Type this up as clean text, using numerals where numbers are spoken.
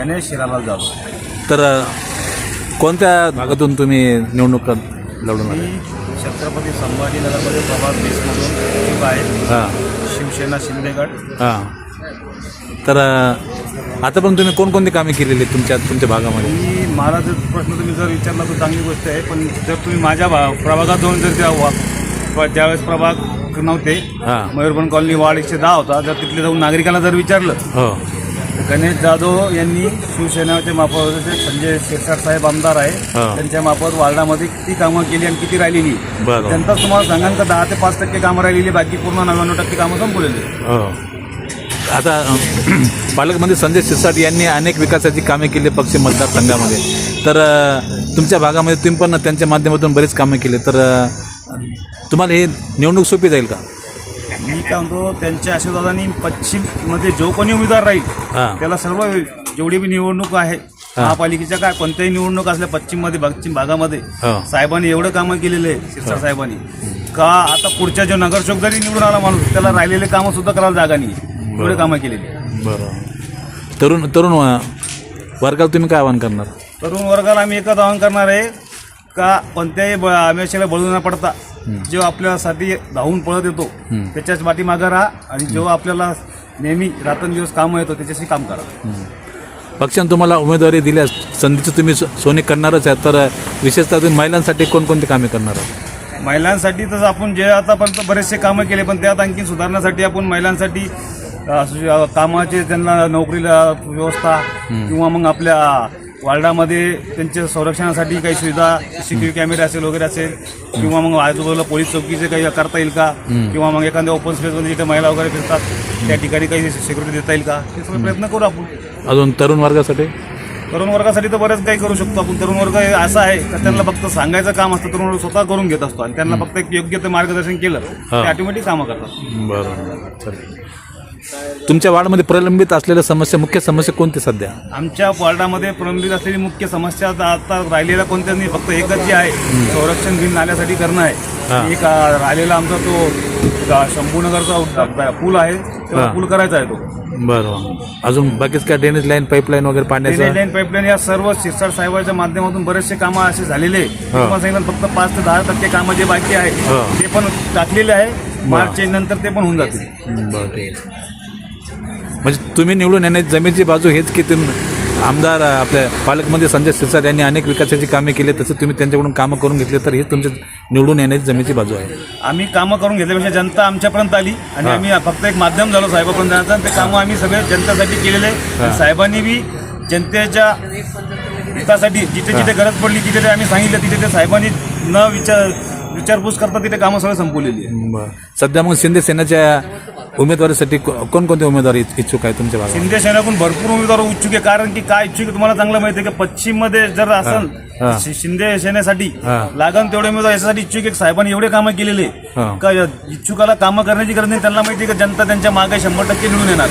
गणेश शिरालाल जाधव. तर कोणत्या भागातून तुम्ही निवडणूक लढून आले? छत्रपती संभाजीनगरमध्ये प्रभाग 20मधून इच्छुक आहे. हां शिवसेना शिंदेगड. हां. तर आता पण तुम्ही कोणकोणती कामे केलेली आहेत तुमच्या भागामध्ये? मला जर प्रश्न तुम्ही जर विचारला तर चांगली गोष्ट आहे, पण जर तुम्ही माझ्या प्रभागात जाऊन जर ज्यावेळेस प्रभाग नव्हते, मयूरबन कॉलनी वार्ड 110 होता, जर तिथले जाऊन नागरिकांना जर विचारलं, हो, गणेश जाधव यांनी शिवसेनेच्या मार्फत संजय शिरसाट साहेब आमदार आहे, त्यांच्या मार्फत वार्डामध्ये किती कामं केली आणि किती राहिलेली त्यांचा तुम्हाला सांगाल का 10 ते 5% कामं राहिलेली, बाकी पूर्ण 99% कामं संपवलेली. आता पालकमंत्री संजय शिरसाट यांनी अनेक विकासाची कामे केली पश्चिम मतदारसंघामध्ये. तर तुमच्या भागामध्ये तुम्ही पण त्यांच्या माध्यमातून बरेच कामं केले, तर तुम्हाला हे निवडणूक सोपी जाईल का? मी काय म्हणतो, त्यांच्या आशीर्वादाने पश्चिममध्ये जो कोणी उमेदवार राहील त्याला सर्व जेवढी बी निवडणूक आहे महापालिकेच्या काय कोणत्याही निवडणूक असल्या पश्चिम भागामध्ये साहेबांनी एवढं कामं केलेलं आहे शिरसाट साहेबांनी का आता पुढच्या जो नगरसेवक जरी निवडून आला माणूस त्याला राहिलेले कामं सुद्धा करायला जागा नाही, एवढे कामं केलेली. बरोबर. तरुण वर्गाला तुम्ही काय आवाहन करणार? तरुण वर्गाला आम्ही एकच आवाहन करणार आहे का कोणत्याही आमिषाला बळून न पडता जो आपल्यासाठी धावून पळत येतो त्याच्याच पाठीमागं राहा आणि जो आपल्याला नेहमी रात्रंदिवस कामं येतो त्याच्याशी काम करा. पक्षाने तुम्हाला उमेदवारी दिल्यास संधीची तुम्ही सोने करणारच आहे, तर विशेषतः तुम्ही महिलांसाठी कोणकोणती कामे करणार आहात? महिलांसाठी तर आपण जे आतापर्यंत बरेचसे कामं केले, पण त्यात आणखी सुधारण्यासाठी आपण महिलांसाठी कामाचे त्यांना नोकरीला व्यवस्था किंवा मग आपल्या वार्डामध्ये त्यांच्या संरक्षणासाठी काही सुविधा सीसीटीव्ही कॅमेरे असेल वगैरे असेल किंवा मग आजूबाजूला पोलीस चौकीचे काही करता येईल का, किंवा मग एखाद्या ओपन स्पेसमध्ये जिथे महिला वगैरे फिरतात त्या ठिकाणी काही सिक्युरिटी देता येईल का, हे सगळे प्रयत्न करू आपण. अजून तरुण वर्गासाठी तर बरेच काही करू शकतो आपण. तरुण वर्ग असा आहे का त्यांना फक्त सांगायचं काम असतं, तरुण वर्ग स्वतः करून घेत असतो आणि त्यांना फक्त एक योग्य ते मार्गदर्शन केलं ते ऑटोमॅटिक कामं करतात. बरोबर. तुमच्या वार्डामध्ये प्रलंबित असलेल्या समस्या, मुख्य समस्या कोणती सध्या? आमच्या वार्डामध्ये प्रलंबित असलेली मुख्य समस्या आता राहिलेला कोणत्या नाही, फक्त एकच जी आहे संरक्षण भिन्न नाल्यासाठी करणं आहे. एक राहिलेला आमचा तो शंभूनगरचा पूल आहे, पूल करायचा आहे तो. बरोबर. अजून बाकीच काय ड्रेनेज लाईन, पाईपलाईन वगैरे, पाण्याचं ड्रेनेज लाईन, पाईपलाईन या सर्व शिरसाट साहेबांच्या माध्यमातून बरेचसे कामं असे झालेले. तुम्हाला सांगितलं फक्त 5 ते 10% कामं जे बाकी आहे ते पण टाकलेले आहे. मार्चच्या नंतर ते पण होऊन जातील. म्हणजे तुम्ही निवडून येण्याची जमेची बाजू हेच की आमदार आपल्या पालकमंत्री संजय शिरसाट यांनी अनेक विकासाची कामे केली, तसं तुम्ही त्यांच्याकडून कामं करून घेतले, तर हेच तुमच्या निवडून येण्याची जमेची बाजू आहे. आम्ही कामं करून घेतल्यापेक्षा जनता आमच्यापर्यंत आली आणि आम्ही फक्त एक माध्यम झालो साहेबांपर्यंत जाण्याचं. ते कामं आम्ही सगळे जनतेसाठी केलेले आहे. साहेबांनी बी जनतेच्या हितासाठी जिथे जिथे गरज पडली तिथे आम्ही सांगितलं, तिथे ते साहेबांनी न विचारपूस करता तिथे कामं सगळं संपवलेली आहे. सध्या मग शिंदे सेनेच्या उमेदवारीसाठी कोणकोणते उमेदवार इच्छुक आहे तुमच्या भागात? शिंदे सेनेकडून भरपूर उमेदवार इच्छुक आहे. कारण की काय इच्छुक आहे तुम्हाला चांगलं माहिती आहे की पश्चिममध्ये जर असेल शिंदे सेनेसाठी लागण तेवढे उमेदवार याच्यासाठी इच्छुक आहे. साहेबांनी एवढे कामं केलेले का इच्छुकाला कामं करण्याची गरज नाही. त्यांना माहिती आहे की जनता त्यांच्या मागे 100% निवडून येणार.